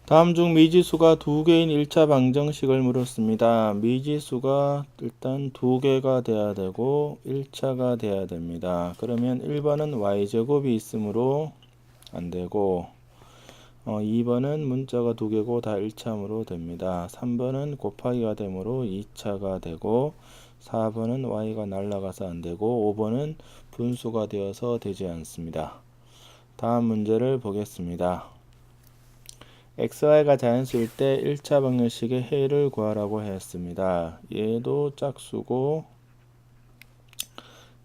다음 중 미지수가 두 개인 1차 방정식을 물었습니다. 미지수가 일단 두 개가 돼야 되고 1차가 돼야 됩니다. 그러면 1번은 y제곱이 있으므로 안 되고 2번은 문자가 두 개고 다 1차므로 됩니다. 3번은 곱하기가 되므로 2차가 되고 4번은 y가 날아가서 안 되고 5번은 분수가 되어서 되지 않습니다. 다음 문제를 보겠습니다. xy가 자연수일 때 1차 방정식의 해를 구하라고 했습니다. 얘도 짝수고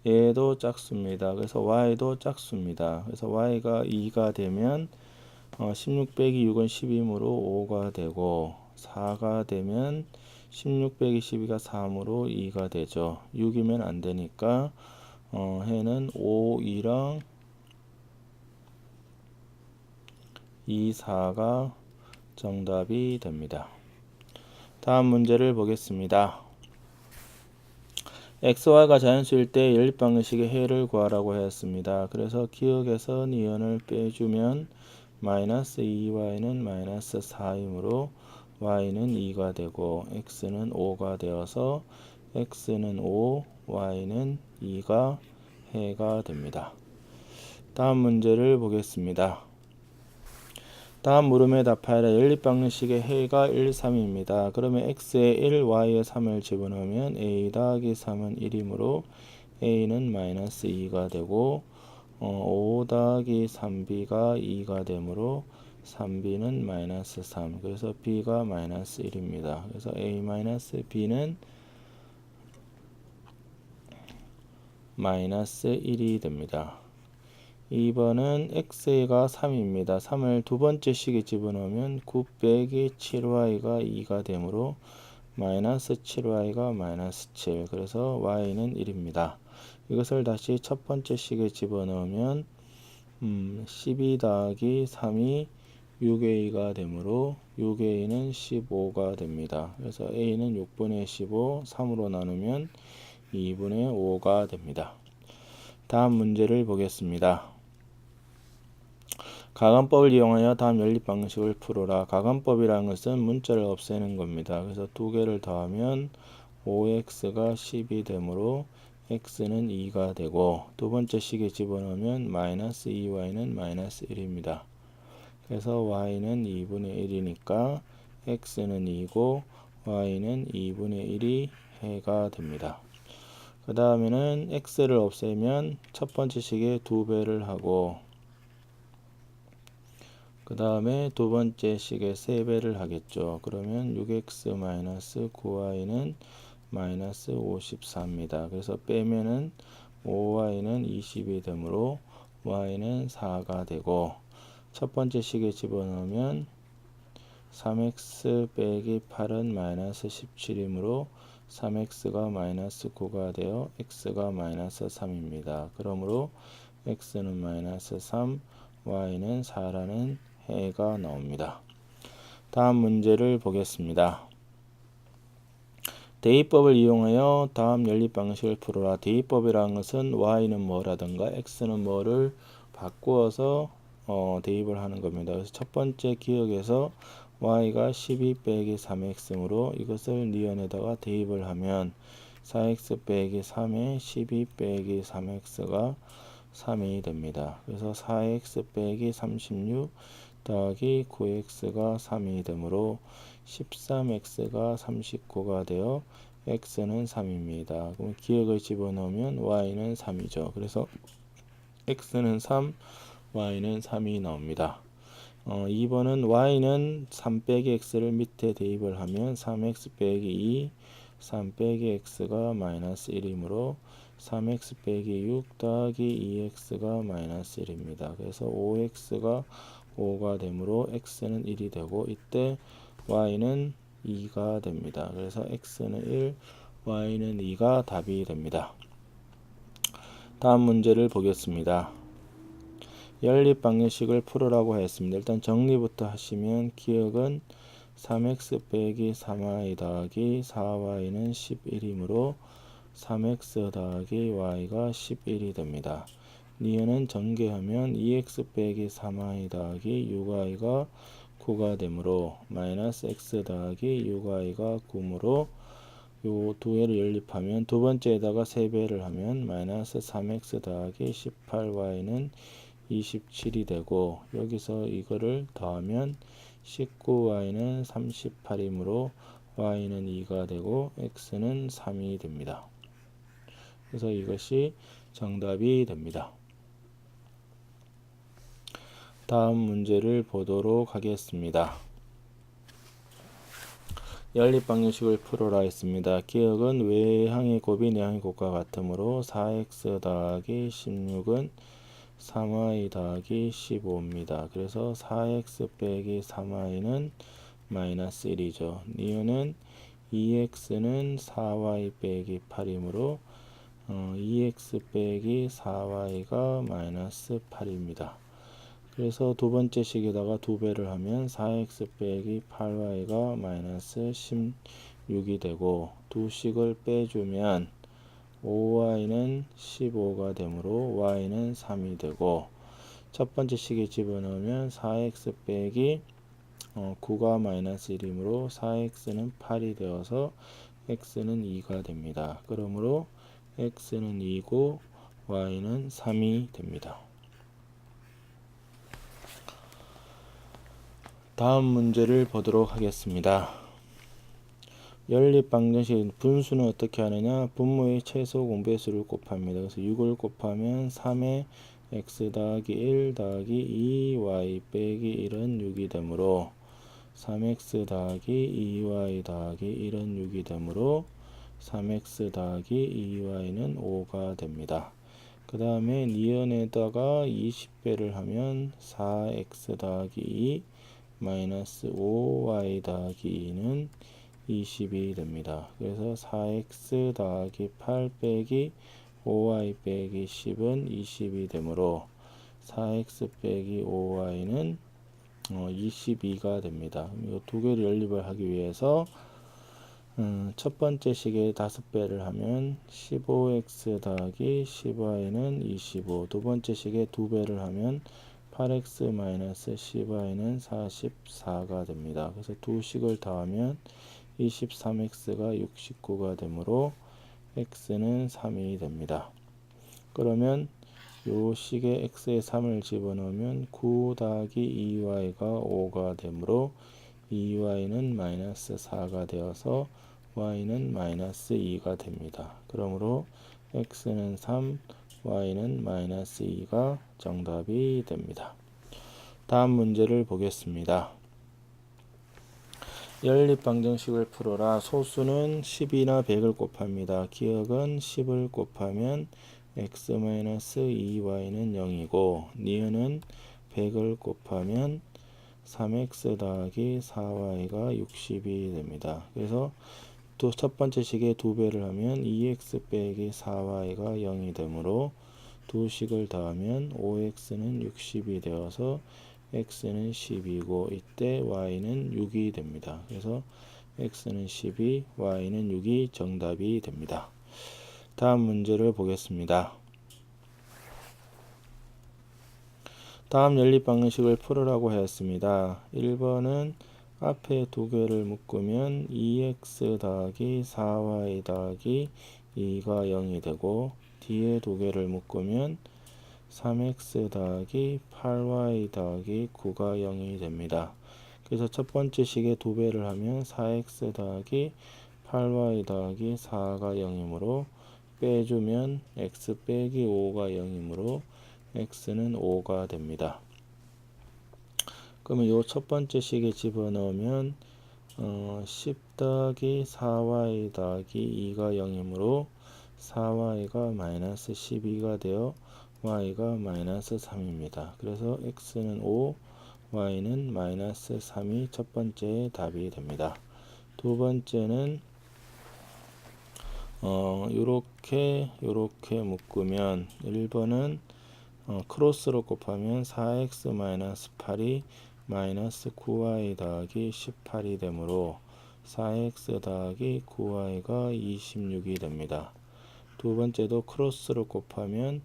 얘도 짝수입니다. 그래서 y도 짝수입니다. 그래서 y가 2가 되면 16 빼기 6은 10이므로 5가 되고 4가 되면 16 빼기 12가 3으로 2가 되죠. 6이면 안 되니까 해는 5, 2랑 2, 4가 정답이 됩니다. 다음 문제를 보겠습니다. xy가 자연수일 때 연립방정식의 해를 구하라고 했습니다. 그래서 기억에서 니은을 빼주면 마이너스 2y는 마이너스 4이므로 y는 2가 되고 x는 5가 되어서 x는 5, y는 2가 해가 됩니다. 다음 문제를 보겠습니다. 다음 물음에 답하라. 연립방정식의 해가 1, 3입니다. 그러면 x에 1, y에 3을 집어넣으면 a 더하기 3은 1이므로 a는 마이너스 2가 되고 5 더하기 3b가 2가 되므로 3b는 마이너스 3. 그래서 b가 마이너스 1입니다. 그래서 a 마이너스 b는 마이너스 1이 됩니다. 2번은 x가 3입니다. 3을 두 번째 식에 집어넣으면 9 빼기 7y가 2가 되므로 마이너스 7y가 마이너스 7. 그래서 y는 1입니다. 이것을 다시 첫 번째 식에 집어넣으면 12 더하기 3이 6a가 되므로 6a는 15가 됩니다. 그래서 a는 6분의 15, 3으로 나누면 2분의 5가 됩니다. 다음 문제를 보겠습니다. 가감법을 이용하여 다음 연립방정식을 풀어라. 가감법이라는 것은 문자를 없애는 겁니다. 그래서 두 개를 더하면 5x가 10이 되므로 x는 2가 되고 두 번째 식에 집어넣으면 마이너스 2y는 마이너스 1입니다. 그래서 y는 2분의 1이니까 x는 2고 y는 2분의 1이 해가 됩니다. 그 다음에는 x를 없애면 첫 번째 식에 2배를 하고 그 다음에 두 번째 식에 3배를 하겠죠. 그러면 6x 9y는 마이너스 54입니다. 그래서 빼면은 5y는 20이 되므로 y는 4가 되고 첫 번째 식에 집어넣으면 3x 빼기 8은 마이너스 17이므로 3x가 마이너스 9가 되어 x가 마이너스 3입니다. 그러므로 x는 마이너스 3, y는 4라는 해가 나옵니다. 다음 문제를 보겠습니다. 대입법을 이용하여 다음 연립방식을 풀어라. 대입법이라는 것은 y는 뭐라든가 x는 뭐를 바꾸어서 대입을 하는 겁니다. 그래서 첫 번째 기억에서 y가 12 빼기 3x므로 이것을 니은에다가 대입을 하면 4x 빼기 3에 12 빼기 3x가 3이 됩니다. 그래서 4x 빼기 36 더하기 9x가 3이 되므로 13x가 39가 되어 x는 3입니다. 그럼 기억을 집어넣으면 y는 3이죠. 그래서 x는 3, y는 3이 나옵니다. 2번은 y는 3 빼기 x를 밑에 대입을 하면 3x 빼기 2, 3 빼기 x가 마이너스 1이므로 3x 빼기 6 더하기 2x가 마이너스 1입니다. 그래서 5x가 5가 되므로 x는 1이 되고 이때 y는 2가 됩니다. 그래서 x는 1, y는 2가 답이 됩니다. 다음 문제를 보겠습니다. 연립방정식을 풀으라고 했습니다. 일단 정리부터 하시면 기억은 3x 빼기 3y 더하기 4y는 11이므로 3x 더하기 y가 11이 됩니다. 니은은 전개하면 2x 빼기 3y 더하기 6y가 9가 되므로 마이너스 x 더하기 6y가 9므로 요 두 개를 연립하면 두 번째에다가 3배를 하면 마이너스 3x 더하기 18y는 27이 되고 여기서 이거를 더하면 19y는 38이므로 y는 2가 되고 x는 3이 됩니다. 그래서 이것이 정답이 됩니다. 다음 문제를 보도록 하겠습니다. 연립방정식을 풀어라 했습니다. 기억은 외항의 곱이 내항의 곱과 같으므로 4x 더하기 16은 3y 더하기 15입니다. 그래서 4x 빼기 3y는 마이너스 1이죠. 이유는 2x는 4y 빼기 8이므로 2x 빼기 4y가 마이너스 8입니다. 그래서 두 번째 식에다가 2배를 하면 4x 빼기 8y가 마이너스 16이 되고 두 식을 빼주면 5y는 15가 되므로 y는 3이 되고 첫 번째 식에 집어넣으면 4x 빼기 9가 마이너스 1이므로 4x는 8이 되어서 x는 2가 됩니다. 그러므로 x는 2고 y는 3이 됩니다. 다음 문제를 보도록 하겠습니다. 연립방정식 분수는 어떻게 하느냐? 분모의 최소 공배수를 곱합니다. 그래서 6을 곱하면 3의 x 더하기 1 더하기 2y 빼기 1은 6이 되므로 3x 더하기 2y 더하기 1은 6이 되므로 3x 더하기 2y는 5가 됩니다. 그 다음에 니은에다가 20배를 하면 4x 더하기 2 마이너스 5y 더하기 2는 20이 됩니다. 그래서 4x 더하기 8 빼기 5y 빼기 10은 20이 되므로 4x 빼기 5y는 22가 됩니다. 이 두 개를 연립을 하기 위해서 첫 번째 식에 5배를 하면 15x 더하기 10y는 25, 두 번째 식에 2배를 하면 8x 마이너스 10y는 44가 됩니다. 그래서 두 식을 더하면 23x가 69가 되므로 x는 3이 됩니다. 그러면 요 식에 x에 3을 집어넣으면 9 더하기 2y가 5가 되므로 2y는 마이너스 4가 되어서 y는 마이너스 2가 됩니다. 그러므로 x는 3, y는 마이너스 2가 정답이 됩니다. 다음 문제를 보겠습니다. 연립방정식을 풀어라. 소수는 10이나 100을 곱합니다. 기억은 10을 곱하면 x-2y는 0이고 니은은 100을 곱하면 3x 더하기 4y가 60이 됩니다. 그래서 또 첫 번째 식에 2배를 하면 2x 빼기 4y가 0이 되므로 두 식을 더하면 5x는 60이 되어서 x는 10이고 이때 y는 6이 됩니다. 그래서 x는 12, y는 6이 정답이 됩니다. 다음 문제를 보겠습니다. 다음 연립방정식을 풀으라고 했습니다. 1번은 앞에 두 개를 묶으면 2x 더하기 4y 더하기 2가 0이 되고 뒤에 두 개를 묶으면 3x 더하기 8y 더하기 9가 0이 됩니다. 그래서 첫 번째 식에 2배를 하면 4x 더하기 8y 더하기 4가 0이므로 빼주면 x 빼기 5가 0이므로 x는 5가 됩니다. 그러면 요 첫 번째 식에 집어넣으면 10 더하기 4y 더하기 2가 0이므로 4y가 마이너스 12가 되어 y가 마이너스 3입니다. 그래서 x는 5, y는 마이너스 3이 첫 번째 답이 됩니다. 두 번째는 요렇게 묶으면 1번은 크로스로 곱하면 4x 마이너스 8이 마이너스 9y 더하기 18이 되므로 4x 더하기 9y가 26이 됩니다. 두 번째도 크로스로 곱하면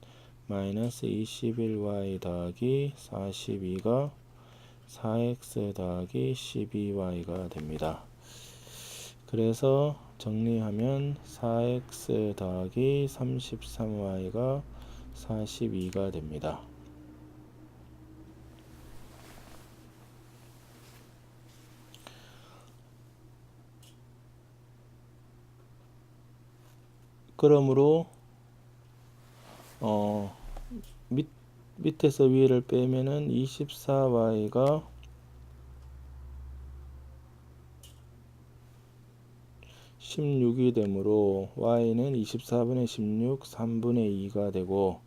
마이너스 21y 더하기 42가 4x 더하기 12y가 됩니다. 그래서 정리하면 4x 더하기 33y가 42가 됩니다. 그러므로 밑에서 위를 빼면은 24y가 16이 되므로 y는 24분의 16, 3분의 2가 되고,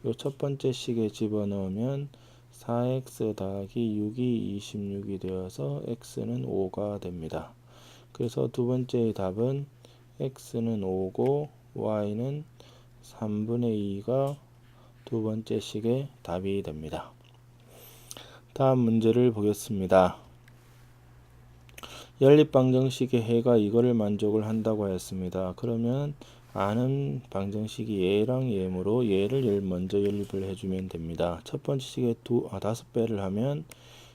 요 첫 번째 식에 집어넣으면 4x 더하기 6이 26이 되어서 x는 5가 됩니다. 그래서 두 번째의 답은 x는 5고 y는 3분의 2가 두 번째 식의 답이 됩니다. 다음 문제를 보겠습니다. 연립방정식의 해가 이거를 만족을 한다고 했습니다. 그러면 아는 방정식이 얘랑 얘므로 얘를 먼저 연립을 해주면 됩니다. 첫 번째 식에 5배를 하면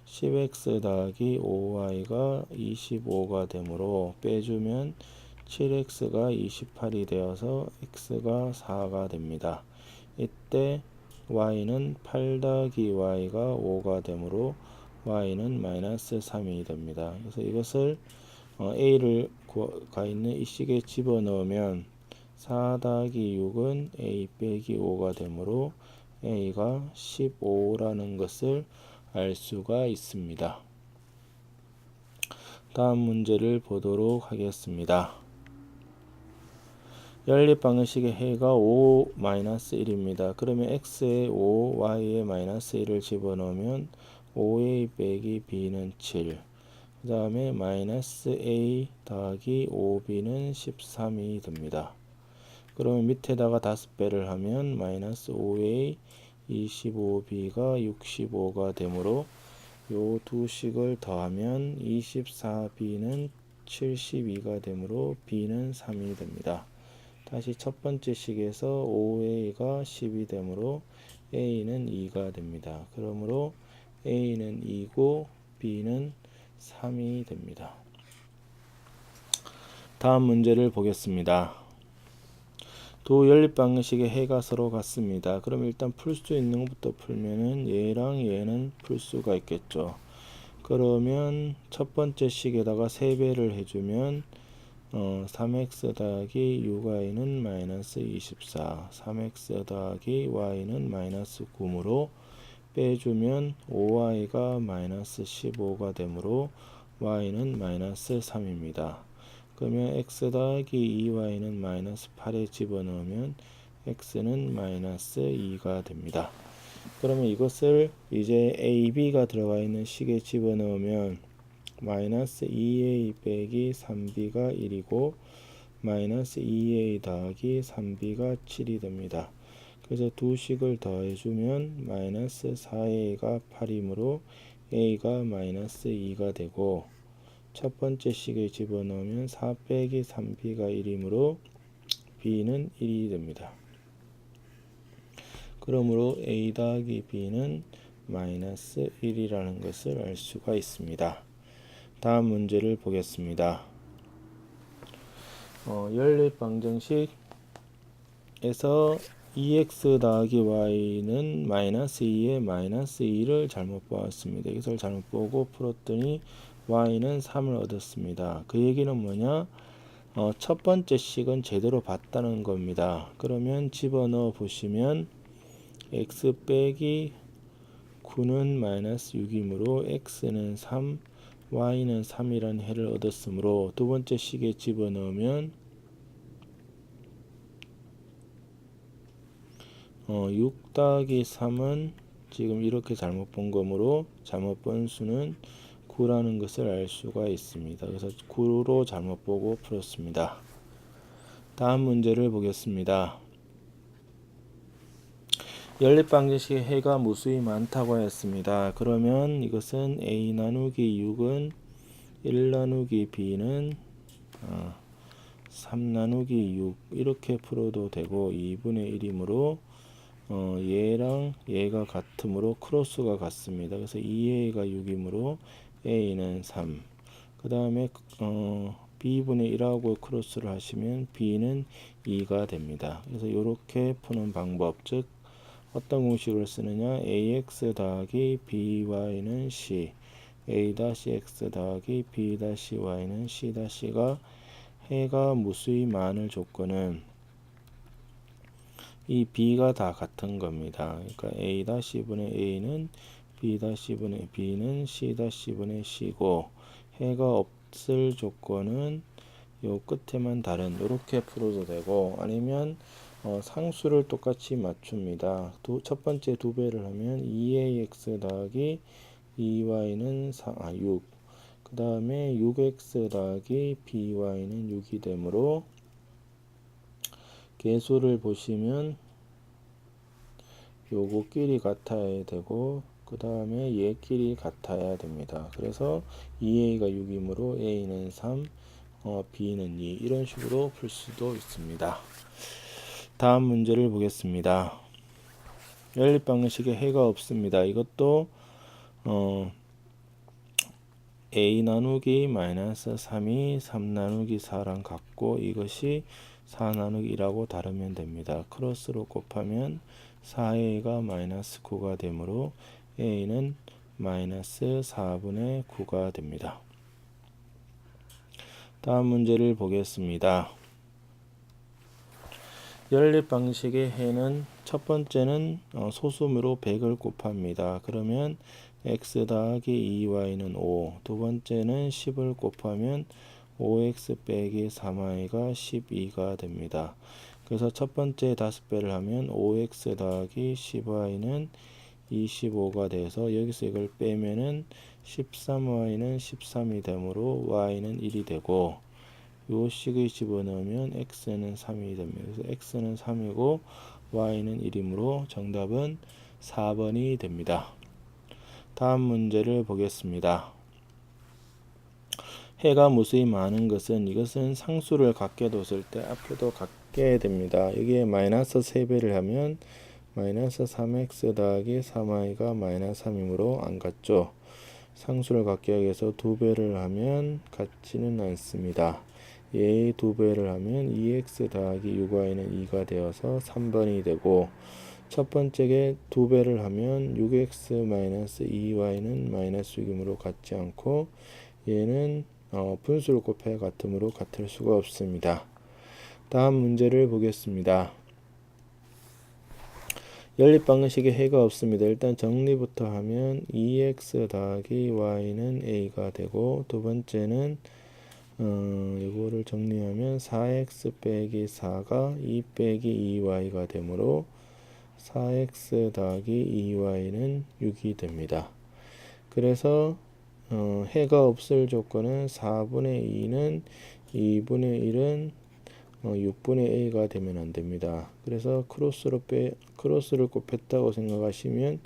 10x 더하기 5y가 25가 되므로 빼주면 7x가 28이 되어서 x가 4가 됩니다. 이때 y는 8 더하기 y가 5가 되므로 y는 마이너스 3이 됩니다. 그래서 이것을 a를 가 있는 이 식에 집어넣으면 4 더하기 6은 a 빼기 5가 되므로 a가 15라는 것을 알 수가 있습니다. 다음 문제를 보도록 하겠습니다. 연립방정식의 해가 5-1입니다. 그러면 x에 5, y에 마이너스 1을 집어넣으면 5a 빼기 b는 7, 그 다음에 마이너스 a 더하기 5b는 13이 됩니다. 그러면 밑에다가 5배를 하면 마이너스 5a 25b가 65가 되므로 요 두 식을 더하면 24b는 72가 되므로 b는 3이 됩니다. 다시 첫 번째 식에서 5a가 10이 되므로 a는 2가 됩니다. 그러므로 a는 2고 b는 3이 됩니다. 다음 문제를 보겠습니다. 두 연립방정식의 해가 서로 같습니다. 그럼 일단 풀 수 있는 것부터 풀면은 얘랑 얘는 풀 수가 있겠죠. 그러면 첫 번째 식에다가 3배를 해주면 3x 더하기 6y는 마이너스 24, 3x 더하기 y는 마이너스 9으로 빼주면 5y가 마이너스 15가 되므로 y는 마이너스 3입니다. 그러면 x 더하기 2y는 마이너스 8에 집어넣으면 x는 마이너스 2가 됩니다. 그러면 이것을 이제 a, b가 들어가 있는 식에 집어넣으면 마이너스 2a 빼기 3b가 1이고 마이너스 2a 더하기 3b가 7이 됩니다. 그래서 두 식을 더해주면 마이너스 4a가 8이므로 a가 마이너스 2가 되고, 첫 번째 식에 집어넣으면 4 빼기 3b가 1이므로 b는 1이 됩니다. 그러므로 a 더하기 b는 마이너스 1이라는 것을 알 수가 있습니다. 다음 문제를 보겠습니다. 연립방정식에서 2x 더하기 y는 마이너스 2에 마이너스 2를 잘못 보았습니다. 이것을 잘못 보고 풀었더니 y는 3을 얻었습니다. 그 얘기는 뭐냐? 첫 번째 식은 제대로 봤다는 겁니다. 그러면 집어넣어 보시면 x 빼기 9는 마이너스 6이므로 x는 3, y는 3이라는 해를 얻었으므로 두 번째 식에 집어넣으면 6 더하기 3은 지금 이렇게 잘못 본 거므로 잘못 본 수는 9라는 것을 알 수가 있습니다. 그래서 9로 잘못 보고 풀었습니다. 다음 문제를 보겠습니다. 연립방정식의 해가 무수히 많다고 했습니다. 그러면 이것은 a 나누기 6은 1 나누기 b는 3 나누기 6 이렇게 풀어도 되고 2분의 1이므로 얘랑 얘가 같으므로 크로스가 같습니다. 그래서 2a가 6이므로 a는 3. 그 다음에 b분의 1하고 크로스를 하시면 b는 2가 됩니다. 그래서 이렇게 푸는 방법, 즉 어떤 공식을 쓰느냐, ax 더하기 by는 c, a-x 더하기 b-y는 c-가 해가 무수히 많을 조건은 이 b가 다 같은 겁니다. 그러니까 a-분의 a는 b-분의 b는 c-분의 c고, 해가 없을 조건은 요 끝에만 다른 이렇게 풀어도 되고, 아니면 상수를 똑같이 맞춥니다. 첫 번째 두 배를 하면 2ax 더하기 2y는 6. 그 다음에 6x 더하기 by는 6이 되므로 개수를 보시면 요거끼리 같아야 되고, 그 다음에 얘끼리 같아야 됩니다. 그래서 2a가 6이므로 a는 3, b는 2, 이런 식으로 풀 수도 있습니다. 다음 문제를 보겠습니다. 연립 방식에 해가 없습니다. 이것도 a 나누기 마이너스 3이 3 나누기 4랑 같고, 이것이 4 나누기 1하고 다르면 됩니다. 크로스로 곱하면 4a가 마이너스 9가 되므로 a는 마이너스 4분의 9가 됩니다. 다음 문제를 보겠습니다. 연립 방식의 해는 첫 번째는 소수므로 100을 곱합니다. 그러면 x 더하기 2y는 5. 두 번째는 10을 곱하면 5x 빼기 3y가 12가 됩니다. 그래서 첫 번째 5배를 하면 5x 더하기 10y는 25가 돼서 여기서 이걸 빼면은 13y는 13이 되므로 y는 1이 되고, 요 식을 집어넣으면 x는 3이 됩니다. 그래서 x는 3이고 y는 1이므로 정답은 4번이 됩니다. 다음 문제를 보겠습니다. 해가 무수히 많은 것은, 이것은 상수를 같게 뒀을 때 앞에도 같게 됩니다. 여기에 마이너스 3배를 하면 마이너스 3x 더하기 3y가 마이너스 3이므로 안 같죠. 상수를 같게 하기 위해서 2배를 하면 같지는 않습니다. 얘의 2배를 하면 2x 더하기 6y는 2가 되어서 3번이 되고, 첫 번째에 2배를 하면 6x 마이너스 2y는 마이너스 6이므로 같지 않고, 얘는 분수를 곱해 같으므로 같을 수가 없습니다. 다음 문제를 보겠습니다. 연립 방식에 해가 없습니다. 일단 정리부터 하면 2x 더하기 y는 a가 되고, 두 번째는 이거를 정리하면 4x 빼기 4가 2 빼기 2y가 되므로 4x 더하기 2y는 6이 됩니다. 그래서 해가 없을 조건은 4분의 2는 2분의 1은 6분의 a가 되면 안 됩니다. 그래서 크로스를 곱했다고 생각하시면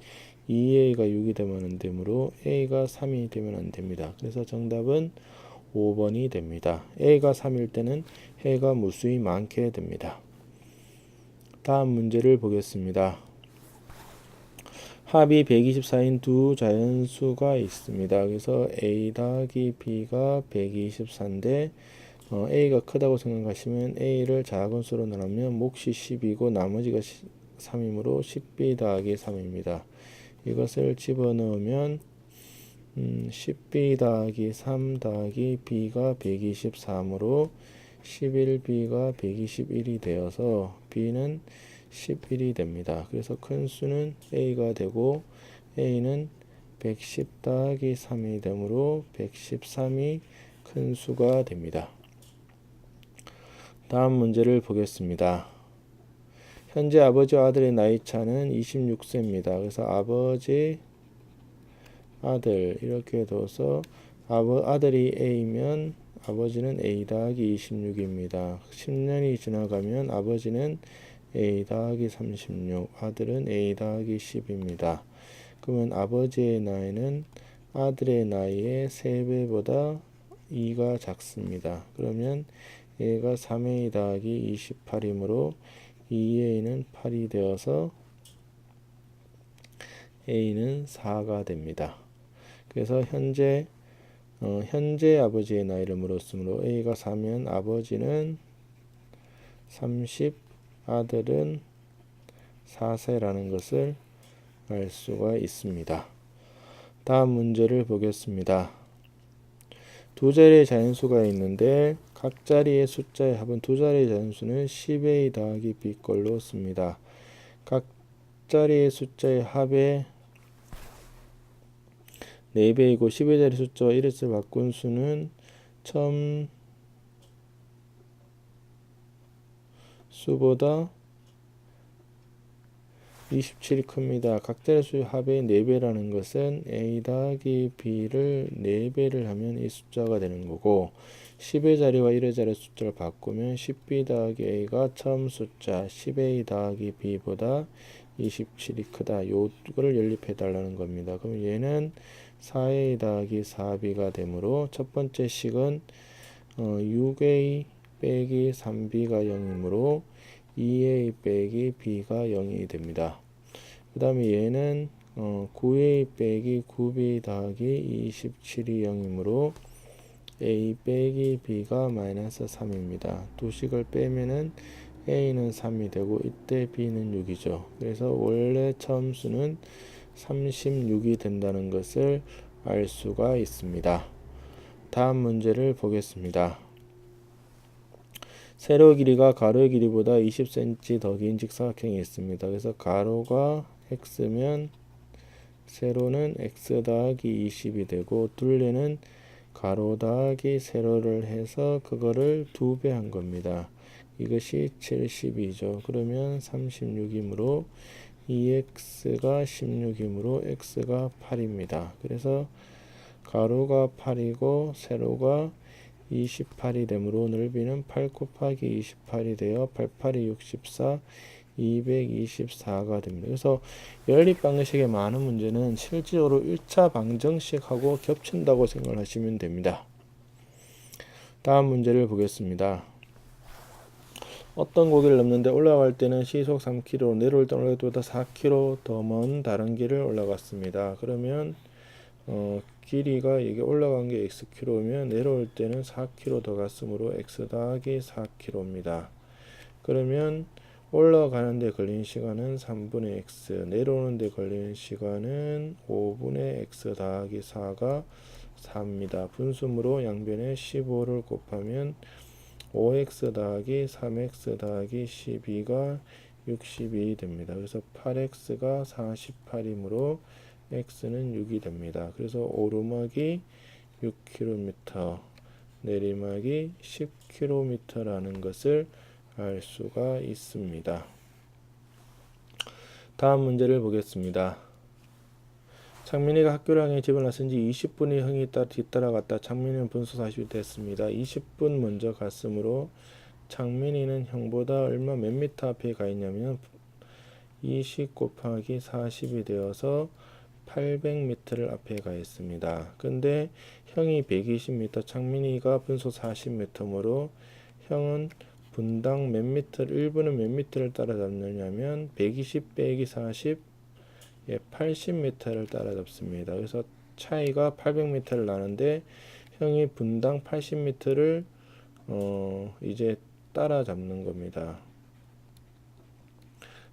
2a가 6이 되면 안 되므로 a가 3이 되면 안 됩니다. 그래서 정답은 5번이 됩니다. a가 3일 때는 해가 무수히 많게 됩니다. 다음 문제를 보겠습니다. 합이 124인 두 자연수가 있습니다. 그래서 a 더하기 b가 124인데 a가 크다고 생각하시면 a를 작은 수로 나누면 몫이 10이고 나머지가 3이므로 10b 더하기 3입니다. 이것을 집어넣으면 10b 더하기 3 더하기 b가 123으로 11b가 121이 되어서 b는 11이 됩니다. 그래서 큰 수는 a가 되고 a는 110 더하기 3이 되므로 113이 큰 수가 됩니다. 다음 문제를 보겠습니다. 현재 아버지와 아들의 나이 차는 26세입니다. 그래서 아버지, 아들 이렇게 둬서 아들이 A면 아버지는 A 더하기 26입니다. 10년이 지나가면 아버지는 A 더하기 36, 아들은 A 더하기 10입니다. 그러면 아버지의 나이는 아들의 나이의 3배보다 2가 작습니다. 그러면 얘가 3A 더하기 28이므로 2A는 8이 되어서 A는 4가 됩니다. 그래서 현재 아버지의 나이를 물었으므로 A가 4면 아버지는 30, 아들은 4세라는 것을 알 수가 있습니다. 다음 문제를 보겠습니다. 두 자리의 자연수가 있는데 각 자리의 숫자의 합은 두 자리의 자연수는 10A 더하기 B 걸로 씁니다. 각 자리의 숫자의 합의 4배이고 10의 자리 숫자와 1을 바꾼 수는 처음 수보다 27이 큽니다. 각 자리 수의 합의 4배라는 것은 A 더하기 B를 4배를 하면 이 숫자가 되는 거고 10의 자리와 1의 자리 숫자를 바꾸면 10B 더하기 A가 처음 숫자 10A 더하기 B보다 27이 크다. 요거를 연립해 달라는 겁니다. 그럼 얘는 4A 더하기 4B가 되므로 첫 번째 식은 6A 빼기 3B가 0이므로 2A 빼기 B가 0이 됩니다. 그 다음에 얘는 9A 빼기 9B 더하기 27이 0이므로 A 빼기 B가 마이너스 3입니다. 두 식을 빼면은 A는 3이 되고 이때 B는 6이죠. 그래서 원래 처음 수는 36이 된다는 것을 알 수가 있습니다. 다음 문제를 보겠습니다. 세로 길이가 가로의 길이보다 20cm 더 긴 직사각형이 있습니다. 그래서 가로가 x면 세로는 x 더하기 20이 되고 둘레는 가로 더하기 세로를 해서 그거를 2배 한 겁니다. 이것이 70이죠. 그러면 36이므로 2x가 16이므로 x가 8입니다. 그래서 가로가 8이고 세로가 28이 되므로 넓이는 8 곱하기 28이 되어 8, 8이 64, 224가 됩니다. 그래서 연립 방정식의 많은 문제는 실질적으로 1차 방정식하고 겹친다고 생각하시면 됩니다. 다음 문제를 보겠습니다. 어떤 고개를 넘는데 올라갈 때는 시속 3km, 내려올 때는 올라갈 때보다 4km 더 먼 다른 길을 올라갔습니다. 그러면 길이가 이게 올라간 게 xkm면 내려올 때는 4km 더 갔으므로 x 더하기 4km입니다. 그러면 올라가는데 걸린 시간은 3분의 x, 내려오는데 걸리는 시간은 5분의 x 더하기 4가 4입니다. 분수므로 양변에 15를 곱하면 5x 더하기 3x 더하기 12가 62 됩니다. 그래서 8x가 48이므로 x는 6이 됩니다. 그래서 오르막이 6km, 내리막이 10km라는 것을 알 수가 있습니다. 다음 문제를 보겠습니다. 창민이가 학교를 향해 집을 나선 지 20분이 형이 뒤따라갔다. 창민이는 분수 40이 됐습니다. 20분 먼저 갔으므로 창민이는 형보다 얼마 몇 미터 앞에 가 있냐면 20 곱하기 40이 되어서 800m를 앞에 가 있습니다. 근데 형이 120m, 창민이가 분수 40m므로 형은 분당 몇 미터를 1분은 몇 미터를 따라잡느냐면 120 빼기 40 80m를 따라잡습니다. 그래서 차이가 800m를 나는데 형이 분당 80m를 이제 따라잡는 겁니다.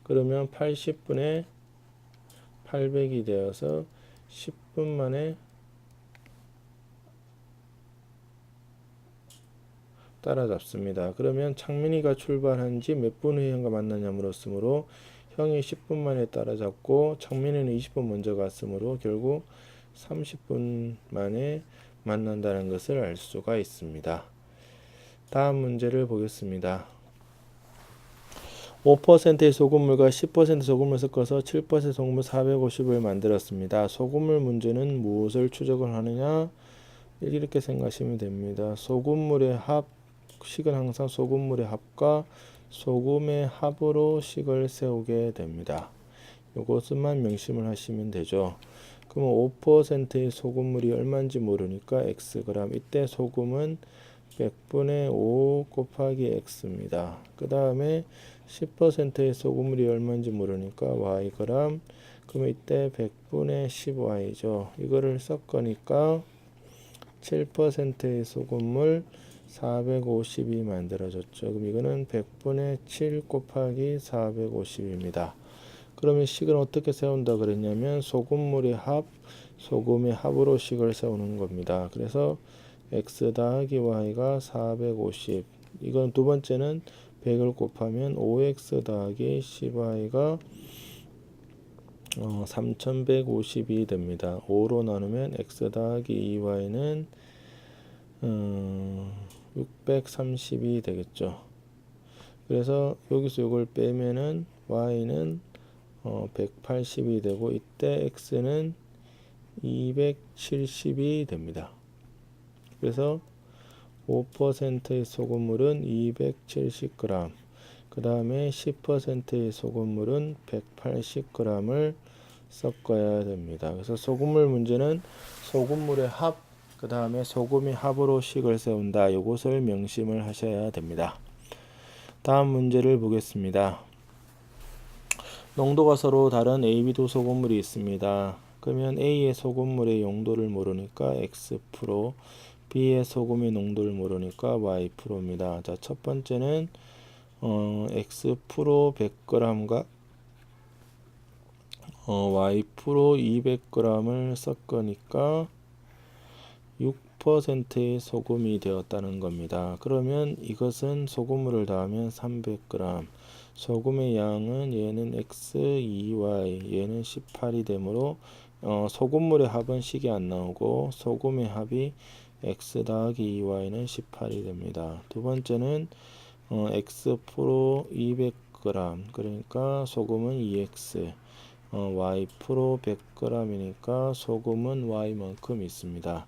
그러면 80분의 800이 되어서 10분 만에 따라잡습니다. 그러면 창민이가 출발한 지 몇 분 후에 형과 만나냐 물었으므로 형이 10분 만에 따라잡고 창민이는 20분 먼저 갔으므로 결국 30분 만에 만난다는 것을 알 수가 있습니다. 다음 문제를 보겠습니다. 5%의 소금물과 10% 소금을 섞어서 7% 소금물 450을 만들었습니다. 소금물 문제는 무엇을 추적을 하느냐? 이렇게 생각하시면 됩니다. 소금물의 합, 식은 항상 소금물의 합과 소금의 합으로 식을 세우게 됩니다. 이것만 명심을 하시면 되죠. 그러면 5%의 소금물이 얼마인지 모르니까 xg. 이때 소금은 100분의 5 곱하기 x입니다. 그 다음에 10%의 소금물이 얼마인지 모르니까 yg. 그럼 이때 100분의 10y죠. 이거를 섞으니까 7%의 소금물 450이 만들어졌죠. 그럼 이거는 100분의 7 곱하기 450입니다. 그러면 식은 어떻게 세운다 그랬냐면 소금물의 합, 소금의 합으로 식을 세우는 겁니다. 그래서 x 더하기 y가 450. 이건 두 번째는 100을 곱하면 5x 더하기 10y가 3150이 됩니다. 5로 나누면 x 더하기 2y는 630이 되겠죠. 그래서 여기서 이걸 빼면은 y는 180이 되고 이때 x는 270이 됩니다. 그래서 5%의 소금물은 270g, 그 다음에 10%의 소금물은 180g을 섞어야 됩니다. 그래서 소금물 문제는 소금물의 합, 그 다음에 소금의 합으로 식을 세운다. 이것을 명심을 하셔야 됩니다. 다음 문제를 보겠습니다. 농도가 서로 다른 A, B도 소금물이 있습니다. 그러면 A의 소금물의 용도를 모르니까 X 프로, B의 소금의 농도를 모르니까 Y 프로입니다. 자, 첫 번째는 X 프로 100g과 Y 프로 200g을 섞으니까 6%의 소금이 되었다는 겁니다. 그러면 이것은 소금물을 더하면 300g, 소금의 양은 얘는 x, 2y, 얘는 18이 되므로 소금물의 합은 식이 안 나오고 소금의 합이 x 더하기 2y는 18이 됩니다. 두 번째는 x 프로 200g, 그러니까 소금은 2x, y 프로 100g이니까 소금은 y만큼 있습니다.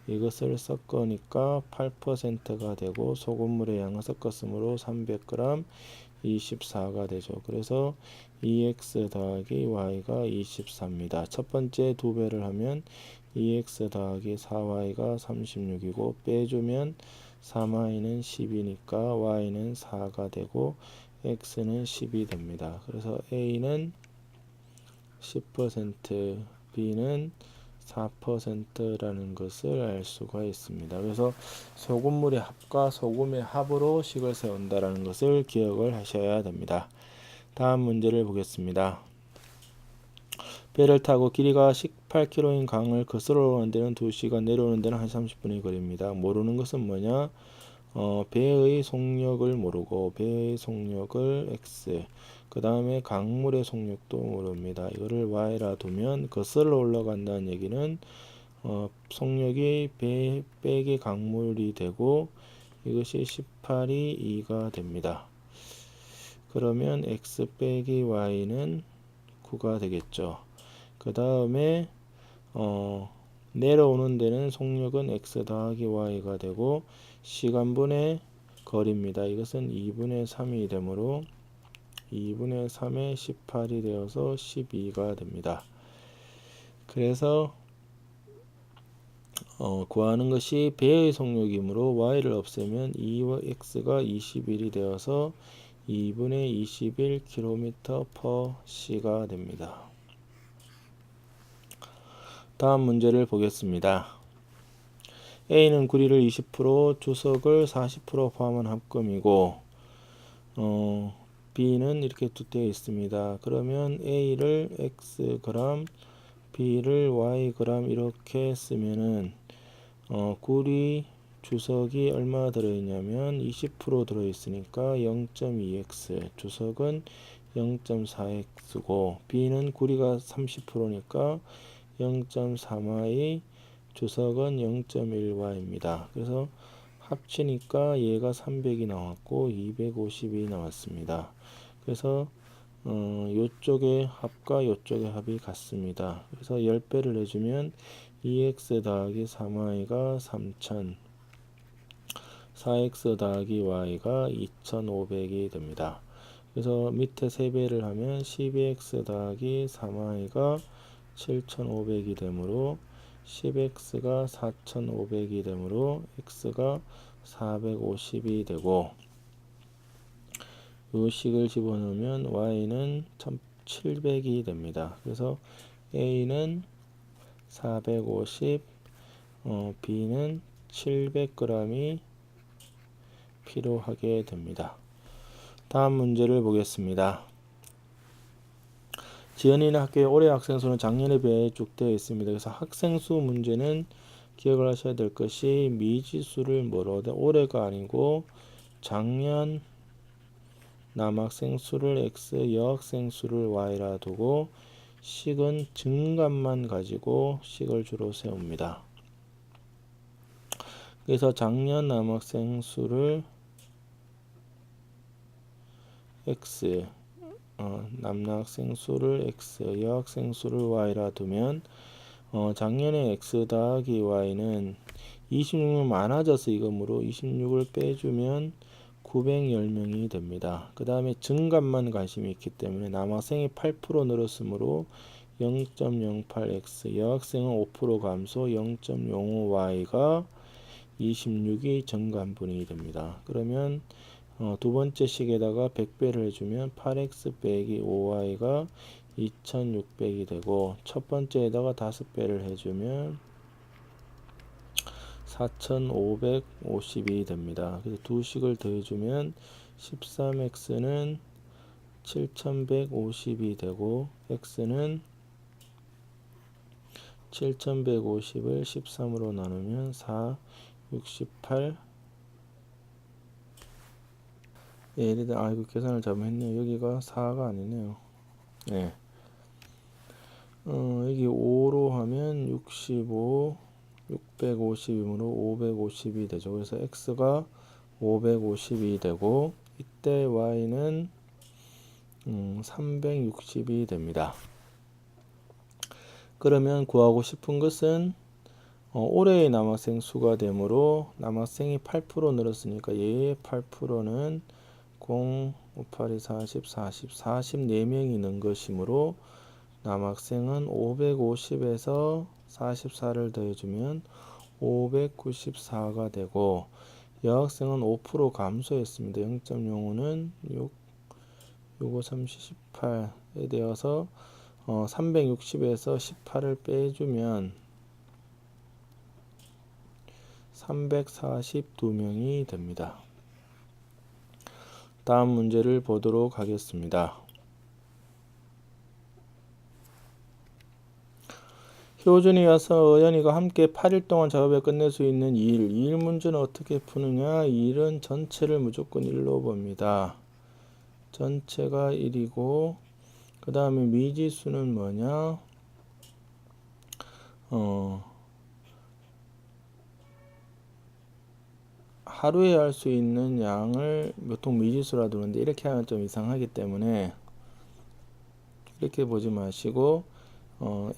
이것을 섞으니까 8%가 되고 소금물의 양을 섞었으므로 300g 24가 되죠. 그래서 2x 더하기 y가 24입니다. 첫 번째 두 배를 하면 2x 더하기 4y가 36이고 빼주면 3y는 10이니까 y는 4가 되고 x는 10이 됩니다. 그래서 a는 10%, b는 4%라는 것을 알 수가 있습니다. 그래서 소금물의 합과 소금의 합으로 식을 세운다라는 것을 기억을 하셔야 됩니다. 다음 문제를 보겠습니다. 배를 타고 길이가 18km인 강을 거슬러 오는 데는 2시간, 내려오는 데는 한 30분의 거리입니다. 모르는 것은 뭐냐? 배의 속력을 모르고 배의 속력을 x, 그 다음에 강물의 속력도 모릅니다. 이거를 y라 두면 거슬러 올라간다는 얘기는 속력이 배 빼기 강물이 되고 이것이 18이 2가 됩니다. 그러면 x 빼기 y는 9가 되겠죠. 그 다음에 내려오는 데는 속력은 x 더하기 y가 되고 시간분의 거리입니다. 이것은 2분의 3이 되므로 2분의 3에 18이 되어서 12가 됩니다. 그래서 구하는 것이 배의 속력이므로 y를 없애면 2x가 21이 되어서 2분의 21km/c가 됩니다. 다음 문제를 보겠습니다. A는 구리를 20%, 주석을 40% 포함한 합금이고 B는 이렇게 되어 있습니다. 그러면 A를 x g, B를 y g 이렇게 쓰면은 구리 주석이 얼마 들어있냐면 20% 들어있으니까 0.2x, 주석은 0.4x고 B는 구리가 30%니까 0.3y, 주석은 0.1y입니다. 그래서 합치니까 얘가 300이 나왔고 250이 나왔습니다. 그래서 요쪽의 합과 요쪽의 합이 같습니다. 그래서 10배를 해주면 2x 더하기 3y가 3000, 4x 더하기 y가 2500이 됩니다. 그래서 밑에 3배를 하면 12x 더하기 3y가 7500이 되므로 10x가 4500이 되므로 x가 450이 되고 요 식을 집어넣으면 y는 700이 됩니다. 그래서 A는 450, B는 700g이 필요하게 됩니다. 다음 문제를 보겠습니다. 지연이는 학교에 올해 학생 수는 작년에 비해 쭉 되어 있습니다. 그래서 학생 수 문제는 기억을 하셔야 될 것이 미지수를 뭐로 돼? 올해가 아니고 작년 남학생 수를 x, 여학생 수를 y라 두고 식은 증감만 가지고 식을 주로 세웁니다. 그래서 작년 남학생 수를 x, 남학생 수를 x, 여학생 수를 y라 두면 작년에 x 더하기 y는 26명 많아져서 이거므로 26을 빼주면 910명이 됩니다. 그 다음에 증감만 관심이 있기 때문에 남학생이 8% 늘었으므로 0.08x, 여학생은 5% 감소 0.05y가 26이 증감분이 됩니다. 그러면 두 번째 식에다가 100배를 해주면 8x 빼기 5y가 2600이 되고, 첫 번째에다가 5배를 해주면 4550이 됩니다. 그래서 두 식을 더해주면 13x는 7150이 되고, x는 7150을 13으로 나누면 4, 68. 얘를 이거 계산을 잘못했네요. 여기가 4가 아니네요. 네. 여기 5로 하면 65, 650이므로 550이 되죠. 그래서 x가 550이 되고, 이때 y는 360이 됩니다. 그러면 구하고 싶은 것은 올해의 남학생 수가 되므로 남학생이 8% 늘었으니까 얘의 8%는 0, 5, 8, 2, 40, 44명이 는 것이므로 남학생은 550에서 44를 더해주면 594가 되고, 여학생은 5% 감소했습니다. 0.05는 6, 6, 5, 3, 18에 되어서 360에서 18을 빼주면 342명이 됩니다. 다음 문제를 보도록 하겠습니다. 효준이와 서연이가 함께 8일 동안 작업을 끝낼 수 있는 2일 문제는 어떻게 푸느냐? 2일은 전체를 무조건 1로 봅니다. 전체가 1이고, 그 다음에 미지수는 뭐냐? 하루에 할 수 있는 양을 보통 미지수라 두는데 이렇게 하면 좀 이상하기 때문에 이렇게 보지 마시고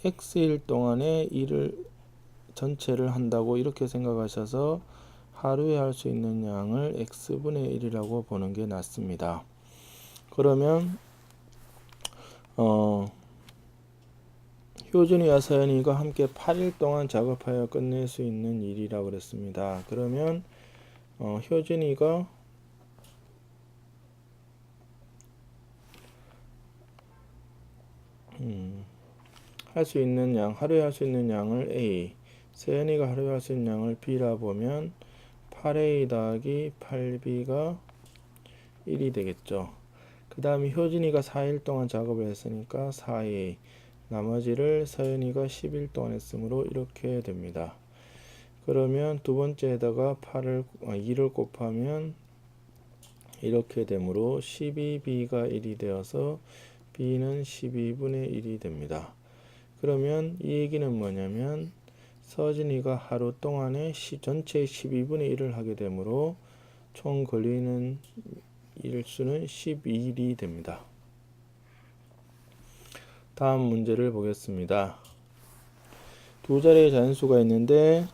x일 동안에 일을 전체를 한다고 이렇게 생각하셔서 하루에 할 수 있는 양을 x분의 1이라고 보는 게 낫습니다. 그러면 효준이와 서연이가 함께 8일 동안 작업하여 끝낼 수 있는 일이라고 그랬습니다. 그러면 효준이가 할 수 있는 양, 하루에 할 수 있는 양을 A, 서연이가 하루에 할 수 있는 양을 B라 보면 8A 더하기 8B가 1이 되겠죠. 그 다음에 효진이가 4일 동안 작업을 했으니까 4A, 나머지를 서연이가 10일 동안 했으므로 이렇게 됩니다. 그러면 두 번째에다가 2를 곱하면 이렇게 되므로 12B가 1이 되어서 B는 12분의 1이 됩니다. 그러면 이 얘기는 뭐냐면 서진이가 하루 동안에 전체의 12분의 1을 하게 되므로 총 걸리는 일수는 12일이 됩니다. 다음 문제를 보겠습니다. 두 자리의 자연수가 있는데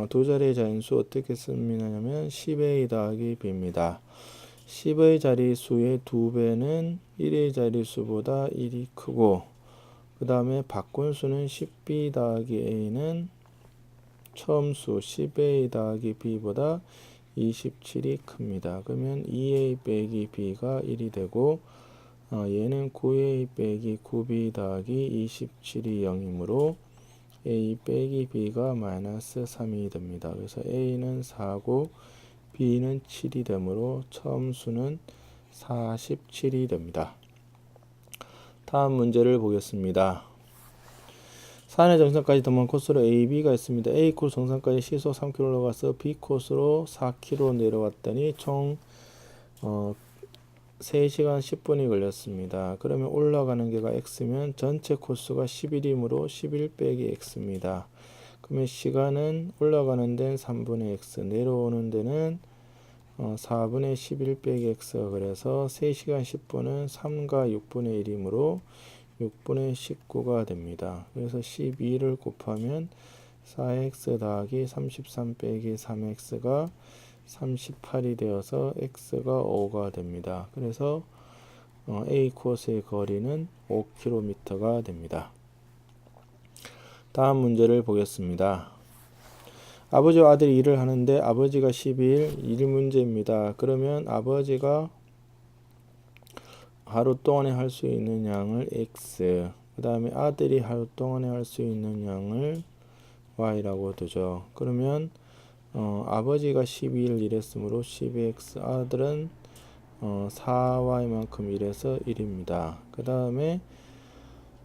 두 자리의 자연수 어떻게 씁니다냐면 10a 더하기 b입니다. 10의 자리수의 2배는 1의 자리수보다 1이 크고, 그 다음에 바꾼수는 10b 더하기 a는 처음수 10a 더하기 b보다 27이 큽니다. 그러면 2a 빼기 b가 1이 되고, 얘는 9a 빼기 9b 더하기 27이 0이므로 a 빼기 b가 마이너스 3이 됩니다. 그래서 a는 4고 b는 7이 되므로 처음 수는 47이 됩니다. 다음 문제를 보겠습니다. 산의 정상까지 등반 코스로 A, B가 있습니다. A 코스 정상까지 시속 3km 올라가서 B 코스로 4km 내려왔더니 총 3시간 10분이 걸렸습니다. 그러면 올라가는 게가 x면 전체 코스가 11이므로 11 빼기 x입니다. 그러면 시간은 올라가는 데는 3분의 x, 내려오는 데는 4분의 11 빼기 x가 그래서 3시간 10분은 3과 6분의 1이므로 6분의 19가 됩니다. 그래서 12를 곱하면 4x 더하기 33 빼기 3x가 38이 되어서 x가 5가 됩니다. 그래서 A 코스의 거리는 5km가 됩니다. 다음 문제를 보겠습니다. 아버지와 아들이 일을 하는데 아버지가 12일 일 문제입니다. 그러면 아버지가 하루 동안에 할 수 있는 양을 x, 그 다음에 아들이 하루 동안에 할 수 있는 양을 y라고 두죠. 그러면 아버지가 12일 일했으므로 12x, 아들은 4y만큼 일해서 1입니다. 그 다음에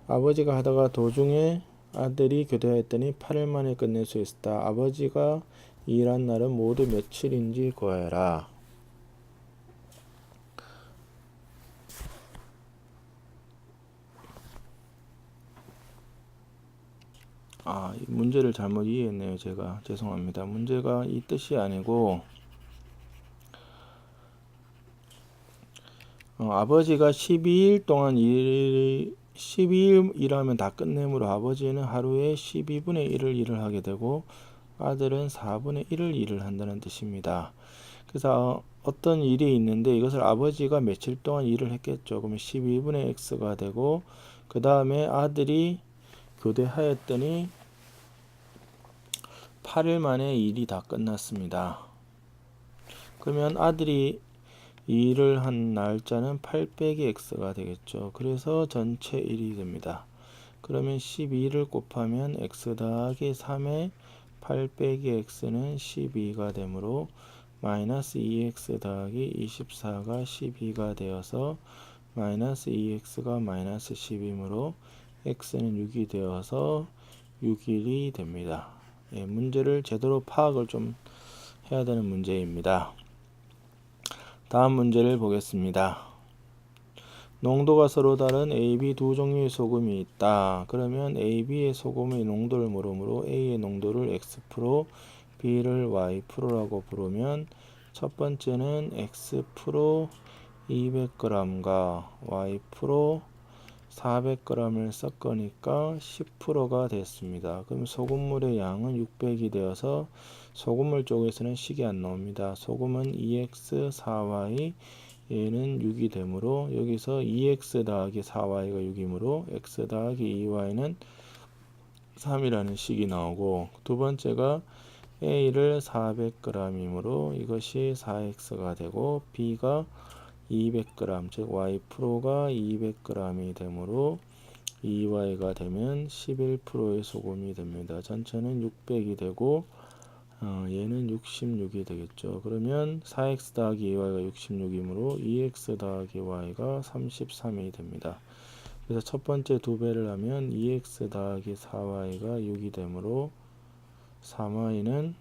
아버지가 하다가 도중에 아들이 교대했더니 8일 만에 끝낼 수 있었다. 아버지가 일한 날은 모두 며칠인지 구해라. 이 문제를 잘못 이해했네요. 제가 죄송합니다. 문제가 이 뜻이 아니고 아버지가 12일 동안 12일 일하면 다 끝내므로 아버지는 하루에 12분의 1을 일을 하게 되고 아들은 4분의 1을 일을 한다는 뜻입니다. 그래서 어떤 일이 있는데 이것을 아버지가 며칠 동안 일을 했겠죠. 그러면 12분의 x가 되고 그 다음에 아들이 교대하였더니 8일 만에 일이 다 끝났습니다. 그러면 아들이 일을 한 날짜는 8 빼기 x가 되겠죠. 그래서 전체 1이 됩니다. 그러면 12를 곱하면 x 더하기 3에 8 빼기 x는 12가 되므로 마이너스 2x 더하기 24가 12가 되어서 마이너스 2x가 마이너스 10이므로 x는 6이 되어서 6일이 됩니다. 문제를 제대로 파악을 좀 해야 되는 문제입니다. 다음 문제를 보겠습니다. 농도가 서로 다른 A, B 두 종류의 소금이 있다. 그러면 A, B의 소금의 농도를 물으므로 A의 농도를 x 프로, B를 y 프로라고 부르면 첫 번째는 x 프로 200g과 y 프로 400g을 섞으니까 10%가 됐습니다. 그럼 소금물의 양은 600이 되어서 소금물 쪽에서는 식이 안 나옵니다. 소금은 2x 4y, 얘는 6이 되므로 여기서 2x 더하기 4y가 6이므로 x 더하기 2y는 3이라는 식이 나오고, 두 번째가 A를 400g이므로 이것이 4x가 되고 B가 200g, 즉 y 프로가 200g이 되므로 2y가 되면 11%의 소금이 됩니다. 전체는 600이 되고 얘는 66이 되겠죠. 그러면 4x 더하기 2y가 66이므로 2x 더하기 y가 33이 됩니다. 그래서 첫 번째 두 배를 하면 2x 더하기 4y가 6이 되므로 3y는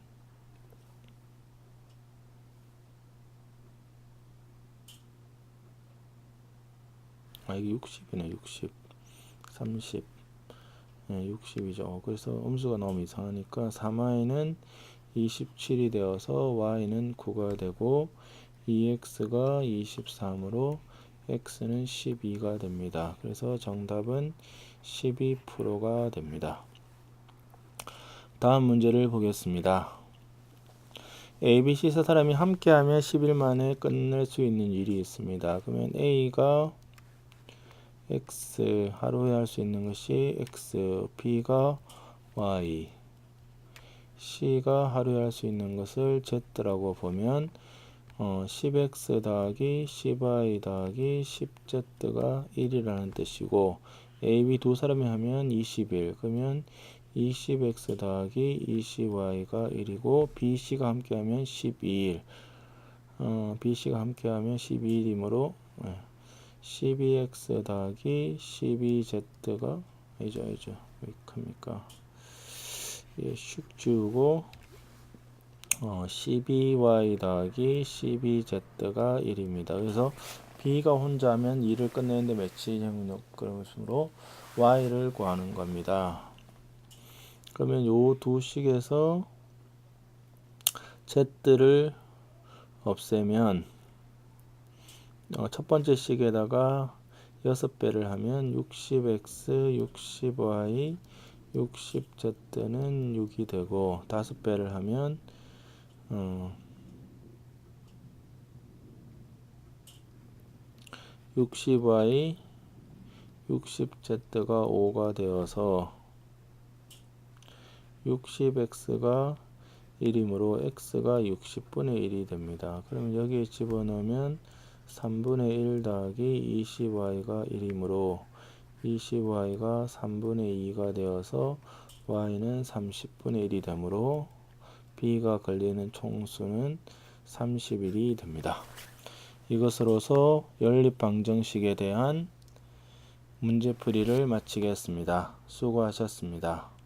이게 60이네. 60, 30, 60이죠. 그래서 음수가 너무 이상하니까 3y는 27이 되어서 y는 9가 되고 2x가 23으로 x는 12가 됩니다. 그래서 정답은 12%가 됩니다. 다음 문제를 보겠습니다. A, B, C 세 사람이 함께하면 10일 만에 끝낼 수 있는 일이 있습니다. 그러면 A가 x 하루에 할 수 있는 것이 x, B가 y, C가 하루에 할 수 있는 것을 z라고 보면 10x 더하기 10y 더하기 10z가 1이라는 뜻이고, a, b 두 사람이 하면 21. 그러면 20x 더하기 20y가 1이고, b, c가 함께 하면 12일. b, c가 함께 하면 12일이므로 12x 더하기 12z가 아니죠. 왜 큽니까? 예, 슉 지우고 12y 더하기 12z가 1입니다. 그래서 b가 혼자 하면 2를 끝내는데 매치 그것으로 y를 구하는 겁니다. 그러면 요 두 식에서 z를 없애면 첫 번째 식에다가 6배를 하면 60x, 60y, 60z는 6이 되고, 5배를 하면 60y, 60z가 5가 되어서 60x가 1이므로 x가 60분의 1이 됩니다. 그러면 여기에 집어넣으면 3분의 1 더하기 20y가 1이므로 20y가 3분의 2가 되어서 y는 30분의 1이 되므로 b가 걸리는 총수는 31이 됩니다. 이것으로서 연립방정식에 대한 문제풀이를 마치겠습니다. 수고하셨습니다.